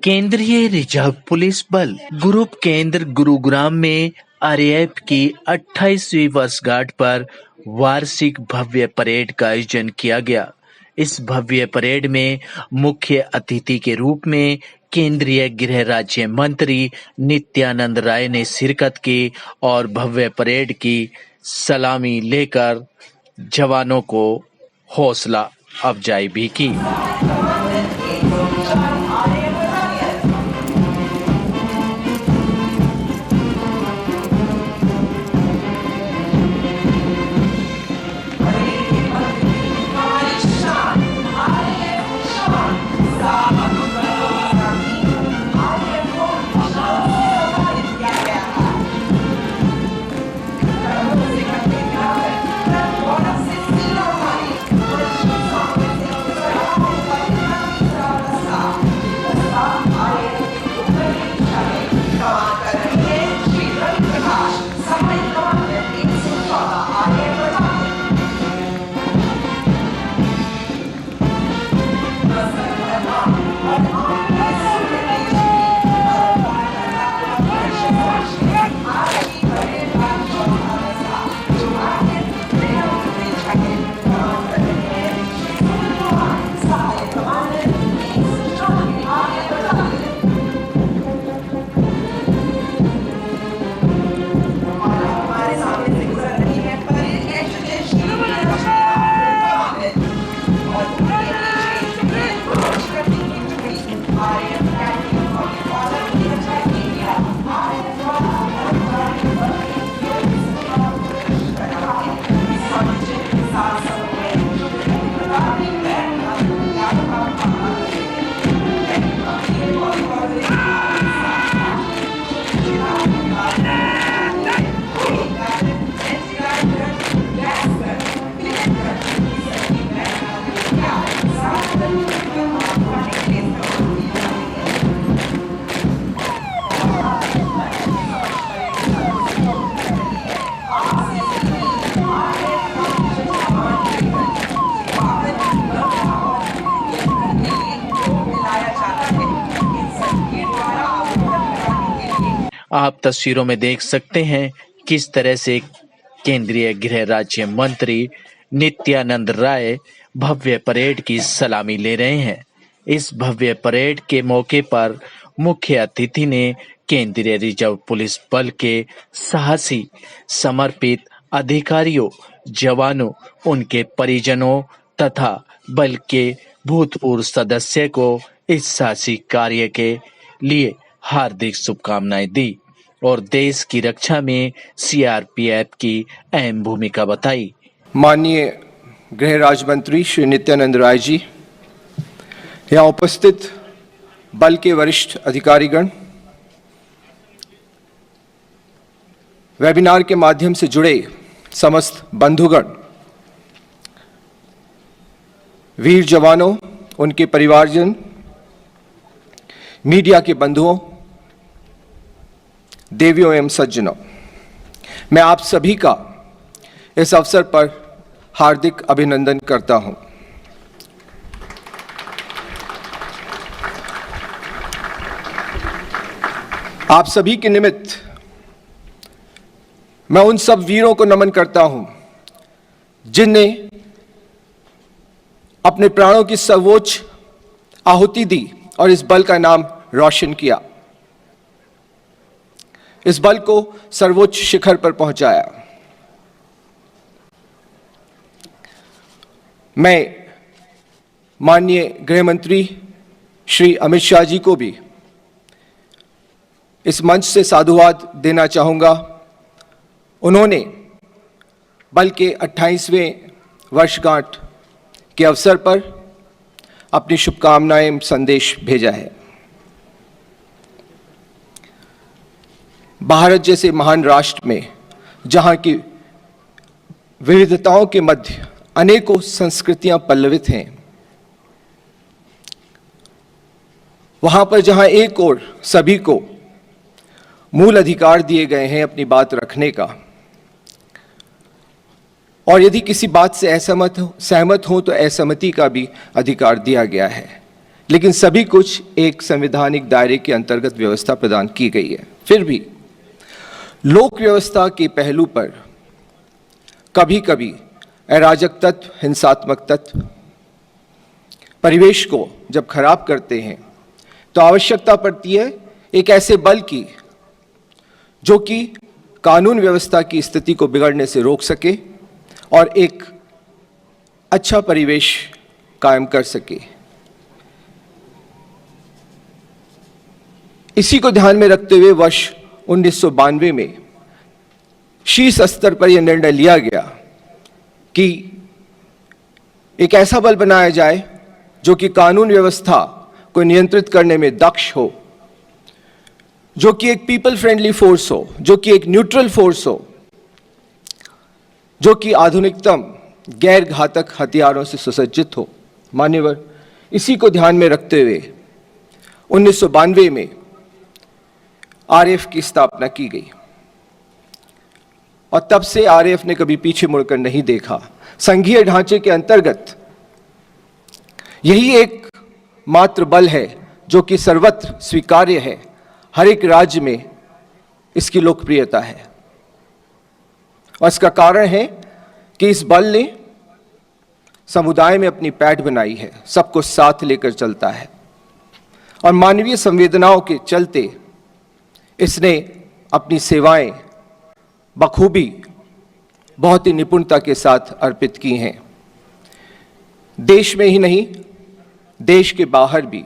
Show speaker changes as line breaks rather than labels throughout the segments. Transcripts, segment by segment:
केंद्रीय reserve police बल group केंद्र गुरुग्राम में आरएएफ की 28वीं वर्षगांठ पर वार्षिक भव्य परेड का आयोजन किया गया। इस भव्य परेड में मुख्य अतिथि के रूप में केंद्रीय गृह राज्य मंत्री नित्यानंद राय ने शिरकत की और भव्य परेड की सलामी लेकर जवानों को हौसला अफजाई भी की। आप तस्वीरों में देख सकते हैं किस तरह से केंद्रीय गृह राज्य मंत्री नित्यानंद राय भव्य परेड की सलामी ले रहे हैं। इस भव्य परेड के मौके पर मुख्य अतिथि ने केंद्रीय रिजर्व पुलिस बल के साहसी समर्पित अधिकारियों, जवानों, उनके परिजनों तथा बल के भूतपूर्व सदस्य को इस साहसी कार्य के लिए हार्दिक शुभकामनाएं दी और देश की रक्षा में सीआरपीएफ की अहम भूमिका बताई।
माननीय गृह राज्य मंत्री श्री नित्यानंद राय जी, यहाँ उपस्थित बल के वरिष्ठ अधिकारीगण, वेबिनार के माध्यम से जुड़े समस्त बंधुगण, वीर जवानों, उनके परिवारजन, मीडिया के बंधुओं, देवियों एवं सज्जनों, मैं आप सभी का इस अवसर पर हार्दिक अभिनंदन करता हूं। आप सभी के निमित्त मैं उन सब वीरों को नमन करता हूं जिनने अपने प्राणों की सर्वोच्च आहुति दी और इस बल का नाम रोशन किया, इस बल को सर्वोच्च शिखर पर पहुंचाया। मैं माननीय गृह मंत्री श्री अमित शाह जी को भी इस मंच से साधुवाद देना चाहूँगा। उन्होंने बल के 28वें वर्षगांठ के अवसर पर अपनी शुभकामनाएं संदेश भेजा है। भारत जैसे महान राष्ट्र में, जहाँ की विविधताओं के मध्य अनेकों संस्कृतियां पल्लवित हैं, वहाँ पर जहाँ एक ओर सभी को मूल अधिकार दिए गए हैं अपनी बात रखने का, और यदि किसी बात से सहमत हो तो असहमति का भी अधिकार दिया गया है। लेकिन सभी कुछ एक संवैधानिक दायरे के अंतर्गत व्यवस्था प्रदान की गई है। फिर भी लोक व्यवस्था के पहलू पर कभी कभी अराजक तत्व, हिंसात्मक तत्व परिवेश को जब खराब करते हैं तो आवश्यकता पड़ती है एक ऐसे बल की जो कि कानून व्यवस्था की स्थिति को बिगड़ने से रोक सके और एक अच्छा परिवेश कायम कर सके। इसी को ध्यान में रखते हुए वर्ष 1992 में शीर्ष स्तर पर यह निर्णय लिया गया कि एक ऐसा बल बनाया जाए जो कि कानून व्यवस्था को नियंत्रित करने में दक्ष हो, जो कि एक पीपल फ्रेंडली फोर्स हो, जो कि एक न्यूट्रल फोर्स हो, जो कि आधुनिकतम गैर घातक हथियारों से सुसज्जित हो। मान्यवर, इसी को ध्यान में रखते हुए 1992 में आरएएफ की स्थापना की गई और तब से आरएएफ ने कभी पीछे मुड़कर नहीं देखा। संघीय ढांचे के अंतर्गत यही एक मात्र बल है जो कि सर्वत्र स्वीकार्य है, हर एक राज्य में इसकी लोकप्रियता है और इसका कारण है कि इस बल ने समुदाय में अपनी पैठ बनाई है, सबको साथ लेकर चलता है और मानवीय संवेदनाओं के चलते इसने अपनी सेवाएं बखूबी बहुत ही निपुणता के साथ अर्पित की हैं। देश में ही नहीं, देश के बाहर भी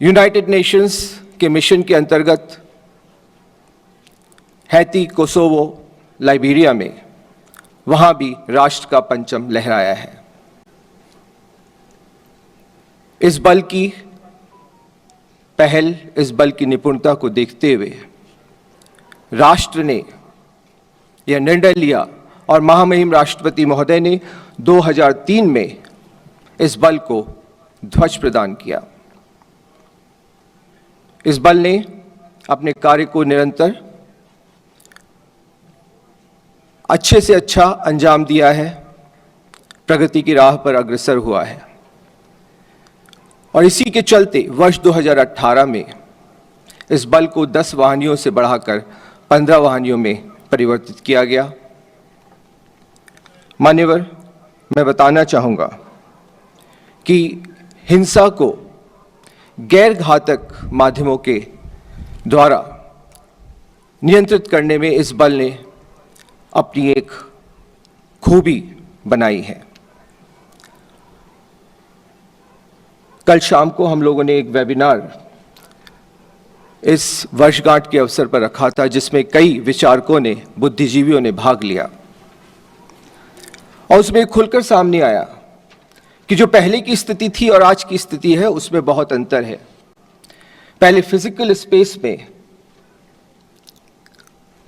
यूनाइटेड नेशंस के मिशन के अंतर्गत हैती, कोसोवो, लाइबेरिया में वहां भी राष्ट्र का परचम लहराया है। इस बल की पहल, इस बल की निपुणता को देखते हुए राष्ट्र ने यह निर्णय लिया और महामहिम राष्ट्रपति महोदय ने 2003 में इस बल को ध्वज प्रदान किया। इस बल ने अपने कार्य को निरंतर अच्छे से अच्छा अंजाम दिया है, प्रगति की राह पर अग्रसर हुआ है और इसी के चलते वर्ष 2018 में इस बल को 10 वाहिनियों से बढ़ाकर 15 वाहिनियों में परिवर्तित किया गया। मान्यवर, मैं बताना चाहूँगा कि हिंसा को गैर घातक माध्यमों के द्वारा नियंत्रित करने में इस बल ने अपनी एक खूबी बनाई है। कल शाम को हम लोगों ने एक वेबिनार इस वर्षगांठ के अवसर पर रखा था जिसमें कई विचारकों ने, बुद्धिजीवियों ने भाग लिया और उसमें खुलकर सामने आया कि जो पहले की स्थिति थी और आज की स्थिति है उसमें बहुत अंतर है। पहले फिजिकल स्पेस में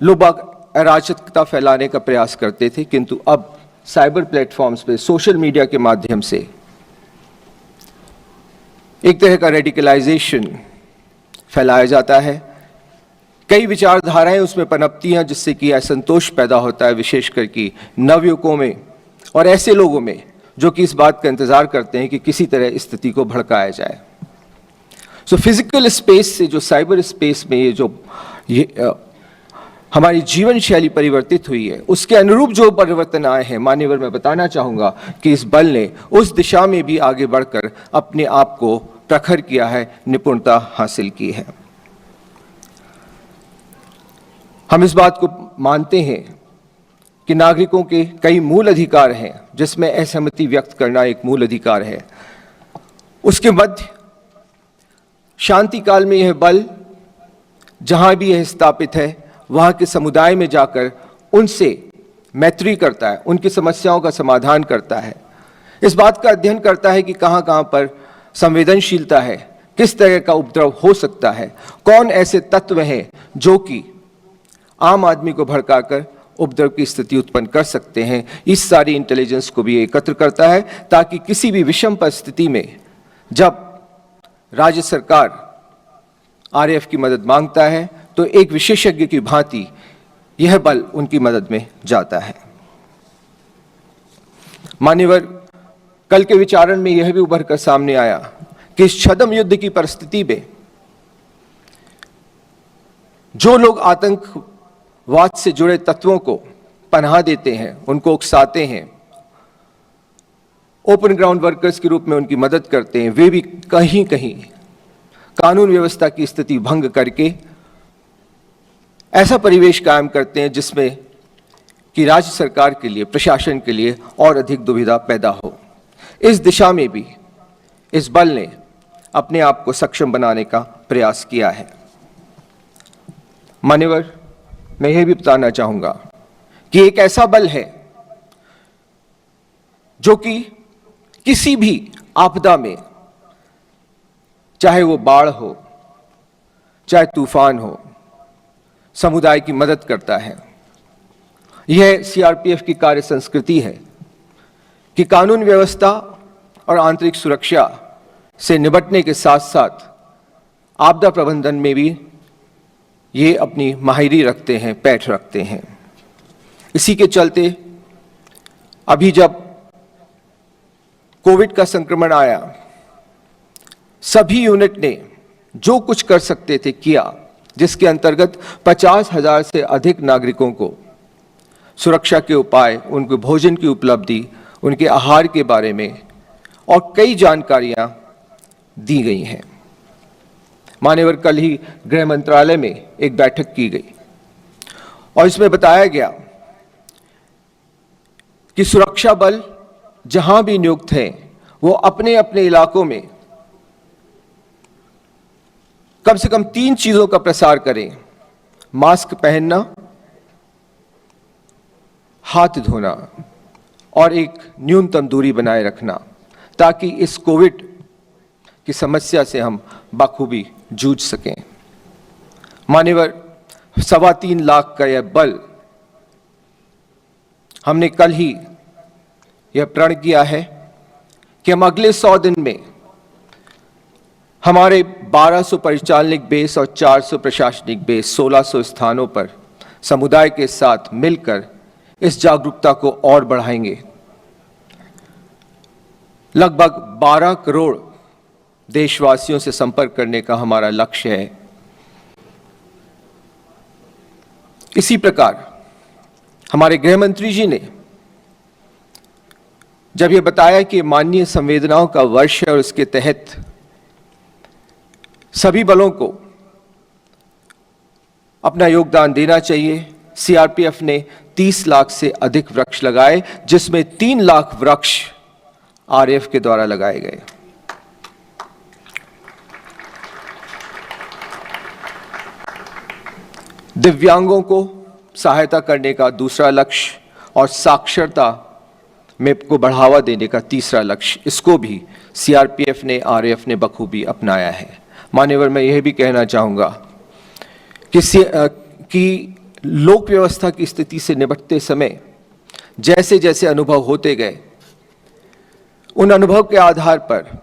लोग अराजकता फैलाने का प्रयास करते थे, किंतु अब साइबर प्लेटफॉर्म्स पे, सोशल मीडिया के माध्यम से एक तरह का रेडिकलाइजेशन फैलाया जाता है। कई विचारधाराएं उसमें पनपती हैं जिससे कि असंतोष पैदा होता है, विशेषकर कि नवयुवकों में और ऐसे लोगों में जो कि इस बात का इंतजार करते हैं कि किसी तरह स्थिति को भड़काया जाए। सो फिजिकल स्पेस से जो साइबर स्पेस में ये हमारी जीवन शैली परिवर्तित हुई है, उसके अनुरूप जो परिवर्तन आए हैं, मान्यवर, मैं बताना चाहूँगा कि इस बल ने उस दिशा में भी आगे बढ़कर अपने आप को प्रखर किया है, निपुणता हासिल की है। हम इस बात को मानते हैं कि नागरिकों के कई मूल अधिकार हैं जिसमें असहमति व्यक्त करना एक मूल अधिकार है। उसके मध्य शांति काल में यह बल जहां भी यह स्थापित है वहां के समुदाय में जाकर उनसे मैत्री करता है, उनकी समस्याओं का समाधान करता है, इस बात का अध्ययन करता है कि कहां कहां पर संवेदनशीलता है, किस तरह का उपद्रव हो सकता है, कौन ऐसे तत्व हैं जो कि आम आदमी को भड़काकर उपद्रव की स्थिति उत्पन्न कर सकते हैं। इस सारी इंटेलिजेंस को भी एकत्र करता है ताकि किसी भी विषम परिस्थिति में जब राज्य सरकार आरएएफ की मदद मांगता है तो एक विशेषज्ञ की भांति यह बल उनकी मदद में जाता है। मान्यवर, कल के विचारण में यह भी उभर कर सामने आया कि इस छद्म युद्ध की परिस्थिति में जो लोग आतंकवाद से जुड़े तत्वों को पनाह देते हैं, उनको उकसाते हैं, ओपन ग्राउंड वर्कर्स के रूप में उनकी मदद करते हैं, वे भी कहीं कहीं कानून व्यवस्था की स्थिति भंग करके ऐसा परिवेश कायम करते हैं जिसमें कि राज्य सरकार के लिए, प्रशासन के लिए और अधिक दुविधा पैदा हो। इस दिशा में भी इस बल ने अपने आप को सक्षम बनाने का प्रयास किया है। मान्यवर, मैं यह भी बताना चाहूंगा कि एक ऐसा बल है जो कि किसी भी आपदा में, चाहे वो बाढ़ हो, चाहे तूफान हो, समुदाय की मदद करता है। यह सीआरपीएफ की कार्य संस्कृति है कि कानून व्यवस्था और आंतरिक सुरक्षा से निपटने के साथ साथ आपदा प्रबंधन में भी ये अपनी माहिरी रखते हैं, पैठ रखते हैं। इसी के चलते अभी जब कोविड का संक्रमण आया, सभी यूनिट ने जो कुछ कर सकते थे किया, जिसके अंतर्गत 50,000 से अधिक नागरिकों को सुरक्षा के उपाय, उनके भोजन की उपलब्धि, उनके आहार के बारे में और कई जानकारियां दी गई हैं। मान्यवर, कल ही गृह मंत्रालय में एक बैठक की गई और इसमें बताया गया कि सुरक्षा बल जहां भी नियुक्त हैं, वो अपने अपने इलाकों में कम से कम 3 चीजों का प्रसार करें: मास्क पहनना, हाथ धोना और एक न्यूनतम दूरी बनाए रखना, ताकि इस कोविड की समस्या से हम बखूबी जूझ सकें। मान्यवर, 3.25 लाख का यह बल, हमने कल ही यह प्रण किया है कि हम अगले 100 दिन में हमारे 1200 परिचालनिक बेस और 400 प्रशासनिक बेस, 1600 स्थानों पर समुदाय के साथ मिलकर इस जागरूकता को और बढ़ाएंगे। लगभग 12 करोड़ देशवासियों से संपर्क करने का हमारा लक्ष्य है। इसी प्रकार हमारे गृह मंत्री जी ने जब यह बताया कि मानवीय संवेदनाओं का वर्ष है और उसके तहत सभी बलों को अपना योगदान देना चाहिए, सीआरपीएफ ने 30 लाख से अधिक वृक्ष लगाए, जिसमें 3 लाख वृक्ष आरएएफ के द्वारा लगाए गए। दिव्यांगों को सहायता करने का दूसरा लक्ष्य और साक्षरता में को बढ़ावा देने का तीसरा लक्ष्य, इसको भी सीआरपीएफ ने, आरएएफ ने बखूबी अपनाया है। मान्यवर, मैं यह भी कहना चाहूंगा कि लोक व्यवस्था की स्थिति से निपटते समय जैसे जैसे अनुभव होते गए, उन अनुभव के आधार पर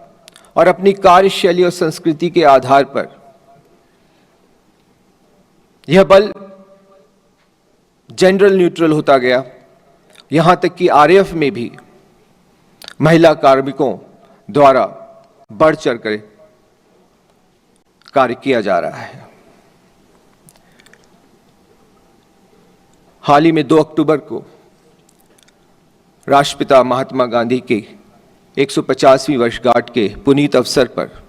और अपनी कार्यशैली और संस्कृति के आधार पर यह बल जेंडर न्यूट्रल होता गया। यहां तक कि आरएएफ में भी महिला कार्मिकों द्वारा बढ़ चढ़कर कार्य किया जा रहा है। हाल ही में 2 अक्टूबर को राष्ट्रपिता महात्मा गांधी के 150वीं वर्षगांठ के पुनीत अवसर पर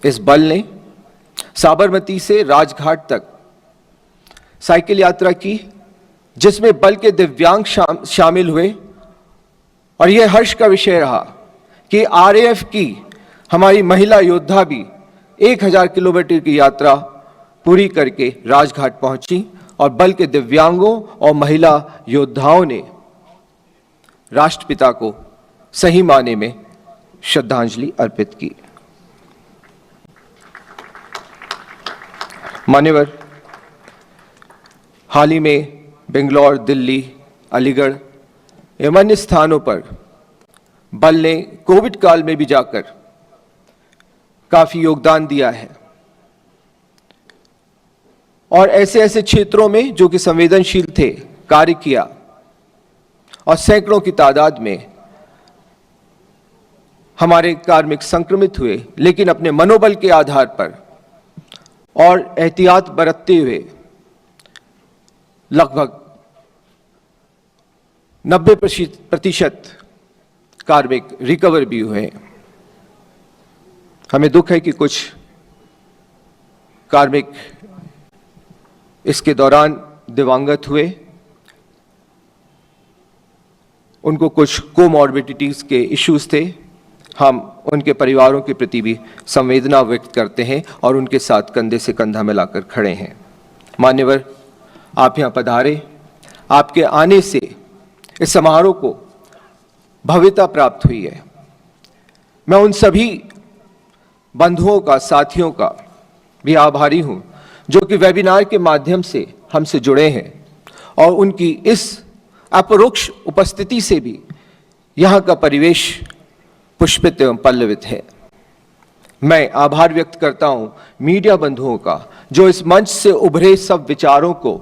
इस बल ने साबरमती से राजघाट तक साइकिल यात्रा की, जिसमें बल के दिव्यांग शामिल हुए। और यह हर्ष का विषय रहा कि आरएएफ की हमारी महिला योद्धा भी 1000 किलोमीटर की यात्रा पूरी करके राजघाट पहुंची और बल के दिव्यांगों और महिला योद्धाओं ने राष्ट्रपिता को सही माने में श्रद्धांजलि अर्पित की। मान्यवर, हाल ही में बेंगलोर, दिल्ली, अलीगढ़ एवं अन्य स्थानों पर बल ने कोविड काल में भी जाकर काफी योगदान दिया है और ऐसे ऐसे क्षेत्रों में जो कि संवेदनशील थे कार्य किया और सैकड़ों की तादाद में हमारे कार्मिक संक्रमित हुए, लेकिन अपने मनोबल के आधार पर और एहतियात बरतते हुए लगभग 90% कार्मिक रिकवर भी हुए। हमें दुख है कि कुछ कार्मिक इसके दौरान दिवंगत हुए। उनको कुछ कोमॉर्बिडिटीज के इश्यूज थे। हम उनके परिवारों के प्रति भी संवेदना व्यक्त करते हैं और उनके साथ कंधे से कंधा मिलाकर खड़े हैं। मान्यवर, आप यहाँ पधारे। आपके आने से इस समारोह को भव्यता प्राप्त हुई है। मैं उन सभी बंधुओं का, साथियों का भी आभारी हूं जो कि वेबिनार के माध्यम से हमसे जुड़े हैं और उनकी इस अपरोक्ष उपस्थिति से भी यहाँ का परिवेश पुष्पित एवं पल्लवित है। मैं आभार व्यक्त करता हूं मीडिया बंधुओं का जो इस मंच से उभरे सब विचारों को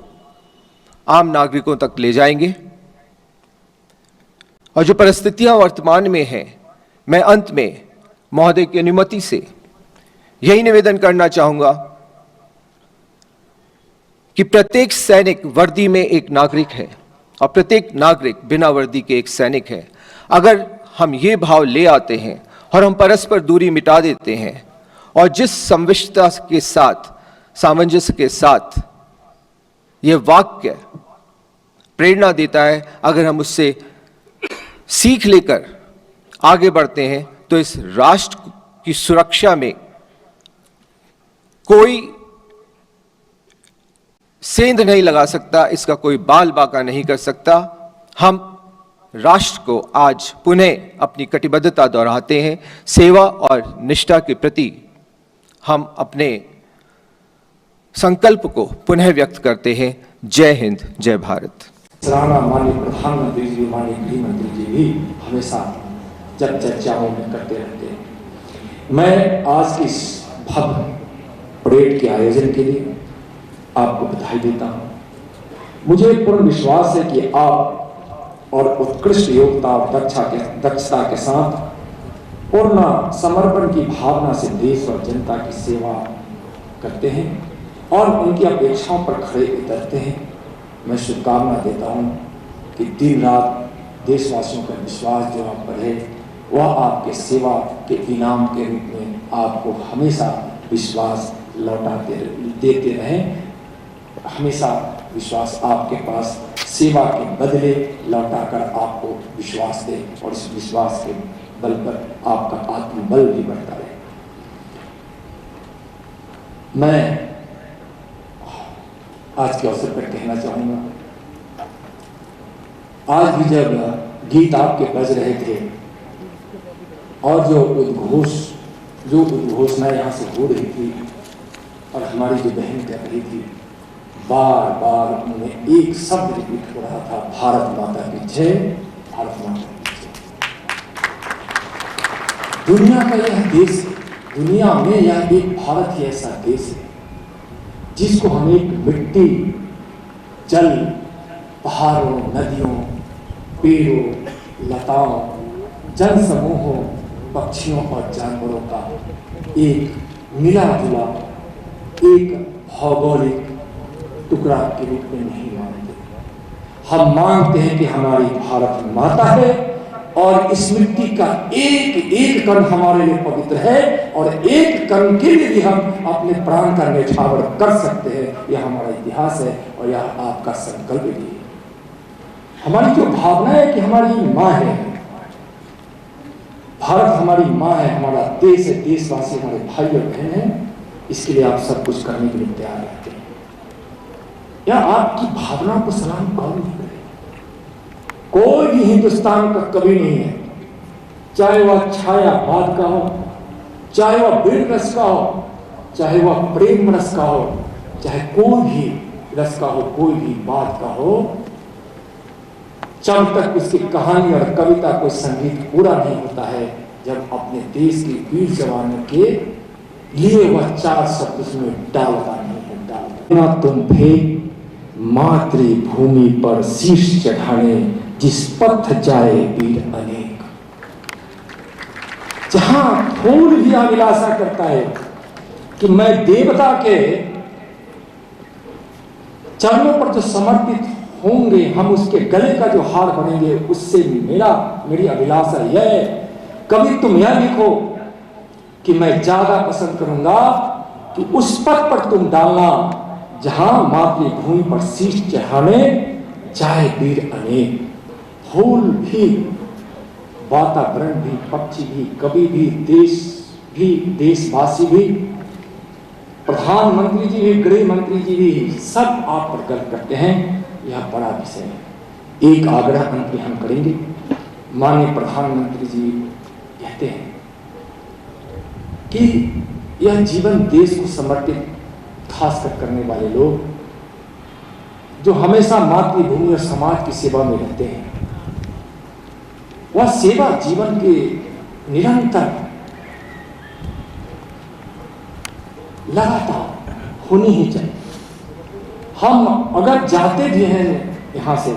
आम नागरिकों तक ले जाएंगे। और जो परिस्थितियां वर्तमान में हैं, मैं अंत में महोदय की अनुमति से यही निवेदन करना चाहूंगा कि प्रत्येक सैनिक वर्दी में एक नागरिक है और प्रत्येक नागरिक बिना वर्दी के एक सैनिक है। अगर हम ये भाव ले आते हैं और हम परस्पर दूरी मिटा देते हैं और जिस संविष्टता के साथ, सामंजस्य के साथ ये वाक्य प्रेरणा देता है, अगर हम उससे सीख लेकर आगे बढ़ते हैं तो इस राष्ट्र की सुरक्षा में कोई सेंध नहीं लगा सकता, इसका कोई बाल बाका नहीं कर सकता। हम राष्ट्र को आज पुनः अपनी कटिबद्धता दोहराते हैं। सेवा और निष्ठा के प्रति हम अपने संकल्प को पुनः व्यक्त करते हैं। जय हिंद, जय भारत।
सराहना माननीय प्रधानमंत्री जी, माननीय गृह मंत्री जी भी हमेशा जब चर्चाओं में करते रहते हैं। मैं आज की इस भव्य परेड के आयोजन के लिए आपको बधाई देता हूं। मुझे पूर्ण विश्वास है कि आप और उत्कृष्ट योग्यता और दक्षता के साथ पूर्ण समर्पण की भावना से देश और जनता की सेवा करते हैं और उनकी अपेक्षाओं पर खड़े उतरते हैं। मैं शुभकामना देता हूं कि दिन रात देशवासियों का विश्वास जो आप पर है वह आपके सेवा के इनाम के रूप में आपको हमेशा विश्वास देते रहें। हमेशा विश्वास आपके पास सेवा के बदले लौटाकर आपको विश्वास दे और इस विश्वास के बल पर आपका आत्मबल भी बढ़ता रहे। मैं आज के अवसर पर कहना चाहूंगा, आज भी जब गीत आपके बज रहे थे और जो उद्घोषणा यहाँ से हो रही थी और हमारी जो बहन कर रही थी, बार बार उन्हें एक शब्द रिपीट हो रहा था, भारत माता की जय, भारत माता की जय। दुनिया का यह देश है, दुनिया में यह एक भारत ही ऐसा देश है जिसको हम एक मिट्टी, जल, पहाड़ों, नदियों, पेड़ों, लताओं, जन समूहों, पक्षियों और जानवरों का एक मिला जुला एक भौगोलिक टुकड़ा के रूप में नहीं मानते। हम मानते हैं कि हमारी भारत माता है और इस मिट्टी का एक एक कण हमारे लिए पवित्र है और एक कण के लिए भी हम अपने प्राण का न्यौछावर कर सकते हैं। यह हमारा इतिहास है और यह आपका संकल्प भी है। हमारी जो भावना है कि हमारी माँ है, भारत हमारी माँ है, हमारा देश है, देशवासी हमारे भाई और बहन हैं, इसके लिए आप सब कुछ करने के लिए तैयार रहते हैं। या आपकी भावना को सलाम कौन नहीं करे? कोई भी हिंदुस्तान का कवि नहीं है, चाहे वह छायावाद का हो, चाहे वह वीर रस का हो, चाहे वह प्रेम रस का हो, चाहे कोई भी रस का हो, कोई भी बात का हो, जब तक उसकी कहानी और कविता कोई संगीत पूरा नहीं होता है, जब अपने देश के वीर जवानों के लिए वह चार शब्द उसमें डालता नहीं है, डालता। तुम थे मातृभूमि पर शीश चढ़ाने, जिस पथ जाए वीर अनेक। जहां फूल भी अभिलाषा करता है कि मैं देवता के चरणों पर जो समर्पित होंगे, हम उसके गले का जो हार बनेंगे, उससे मेरी अभिलाषा यह है, कभी तुम यह लिखो कि मैं ज्यादा पसंद करूंगा कि उस पद पर तुम डालना जहां मातृभूमि पर शीश चढ़ाने जाए वीर अनेक। फूल भी, वातावरण भी, पक्षी भी, कवि भी, देश भी, देशवासी भी, प्रधानमंत्री जी भी, गृह मंत्री जी भी, सब आप पर गर्व करते हैं। यह बड़ा विषय है। एक आग्रह अंत में हम करेंगे। माननीय प्रधानमंत्री जी कहते हैं कि यह जीवन देश को समर्पित खासकर करने वाले लोग जो हमेशा मातृभूमि और समाज की सेवा में रहते हैं, वह सेवा जीवन के निरंतर लगातार होनी ही चाहिए। हम अगर जाते भी हैं यहां से,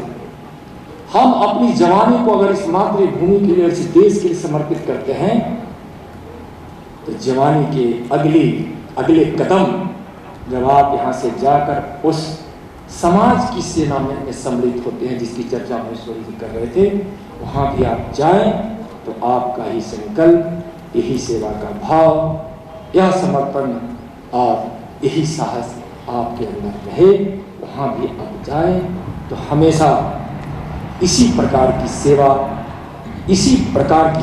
हम अपनी जवानी को अगर इस मातृभूमि के लिए, इस देश के लिए समर्पित करते हैं, तो जवानी के अगले कदम जब आप यहां से जाकर उस समाज की सेना में सम्मिलित होते हैं जिसकी चर्चा महेश्वरी जी कर रहे थे, वहां भी आप जाएं तो आपका ही संकल्प, यही सेवा का भाव, यह समर्पण और यही साहस आपके अंदर रहे। वहां भी आप जाएं तो हमेशा इसी प्रकार की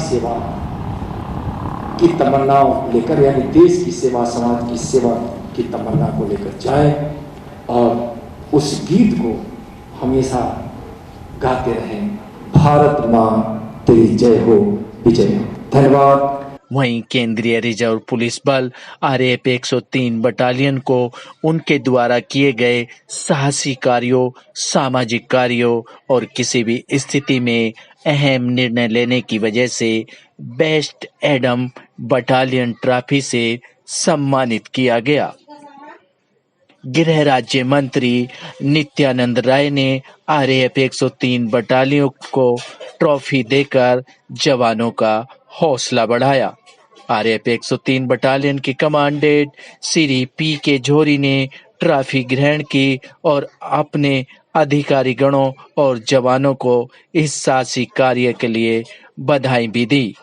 सेवा की तमन्नाओं लेकर, यानी देश की सेवा, समाज की सेवा की तमन्ना को लेकर जाए और उस गीत को हमेशा गाते रहें। भारत माँ तेरी जय हो, विजय हो। धन्यवाद।
वहीं केंद्रीय रिजर्व पुलिस बल RAF 103 बटालियन को उनके द्वारा किए गए साहसी कार्यों, सामाजिक कार्यों और किसी भी स्थिति में अहम निर्णय लेने की वजह से बेस्ट एडम बटालियन ट्रॉफी से सम्मानित किया गया। गृह राज्य मंत्री नित्यानंद राय ने RAF 103 बटालियन को ट्रॉफी देकर जवानों का हौसला बढ़ाया। RAF 103 बटालियन के कमांडेंट श्री PK झोरी ने ट्रॉफी ग्रहण की और अपने अधिकारी गणों और जवानों को इस साहसी कार्य के लिए बधाई भी दी।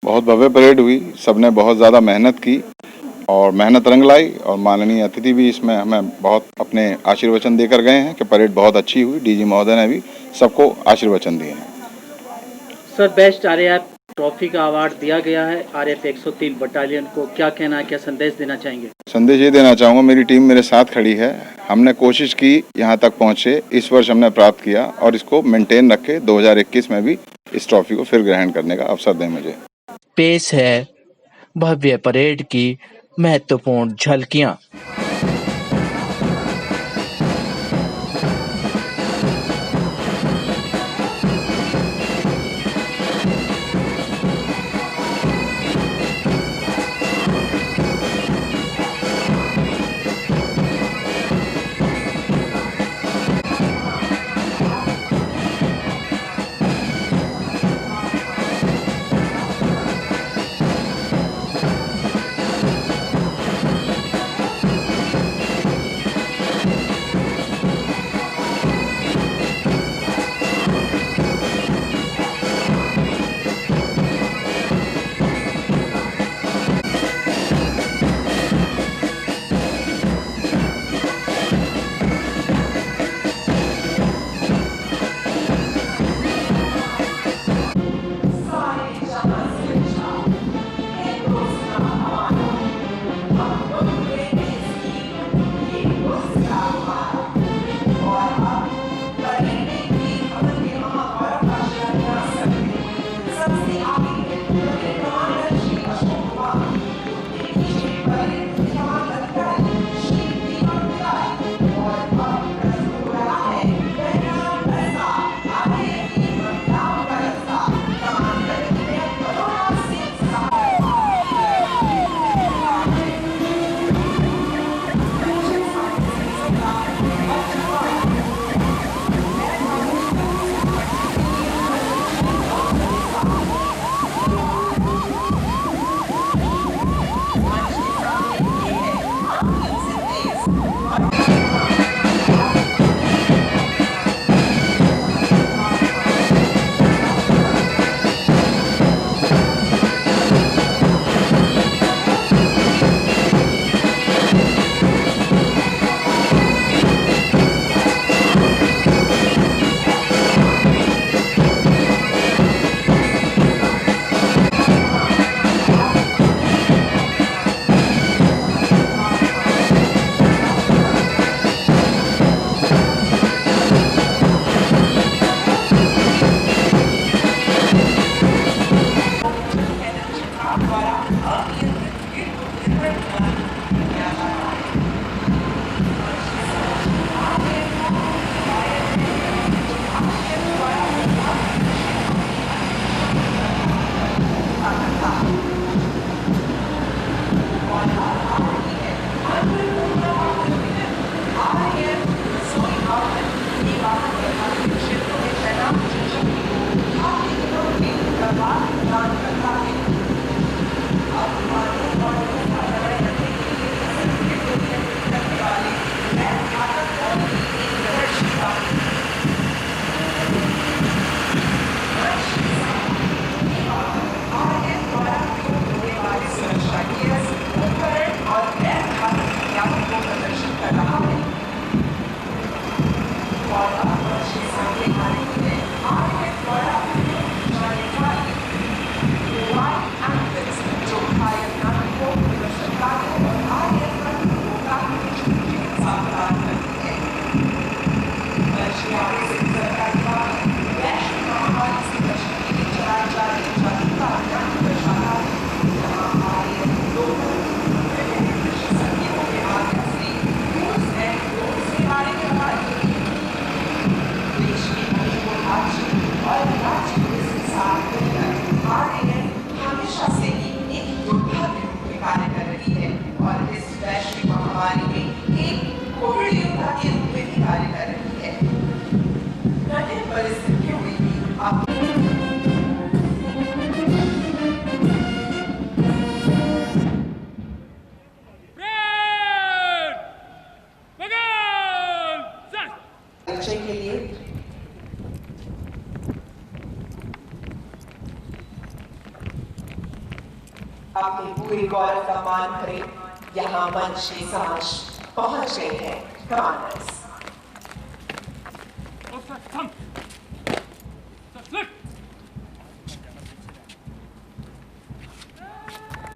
बहुत भव्य परेड हुई, सबने बहुत ज़्यादा मेहनत की और मेहनत रंग लाई और माननीय अतिथि भी इसमें हमें बहुत अपने आशीर्वचन देकर गए हैं कि परेड बहुत अच्छी हुई। DG महोदय ने भी सबको आशीर्वचन दिए हैं।
सर, बेस्ट RAF ट्रॉफी का अवार्ड दिया गया है RAF 103 बटालियन को, क्या कहना है, क्या संदेश देना चाहेंगे?
संदेश ये देना चाहूँगा, मेरी टीम मेरे साथ खड़ी है। हमने कोशिश की यहाँ तक पहुँचे, इस वर्ष हमने प्राप्त किया और इसको मेंटेन रखे 2021 में भी इस ट्रॉफी को फिर ग्रहण करने का अवसर दें मुझे।
पेश है भव्य परेड की महत्वपूर्ण झलकियां।
वीर गौरव का मान करे यहाँ मंच के समक्ष पहुंच गए हैं कमांडर्स।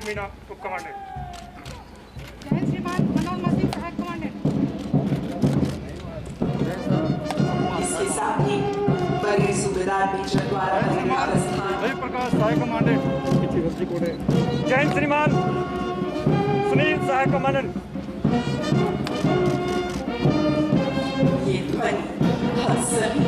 मीना तो कमांडेंट
जय श्रीमान मनोज मसीह सहायक कमांडेंट।
इसके साथ ही बड़े सूबेदार मेजर द्वारा
जय प्रकाश सहायक कमांडेंट। जय श्रीमान सुनील सहायक कमांडेंट।
ये ध्वनि हम सभी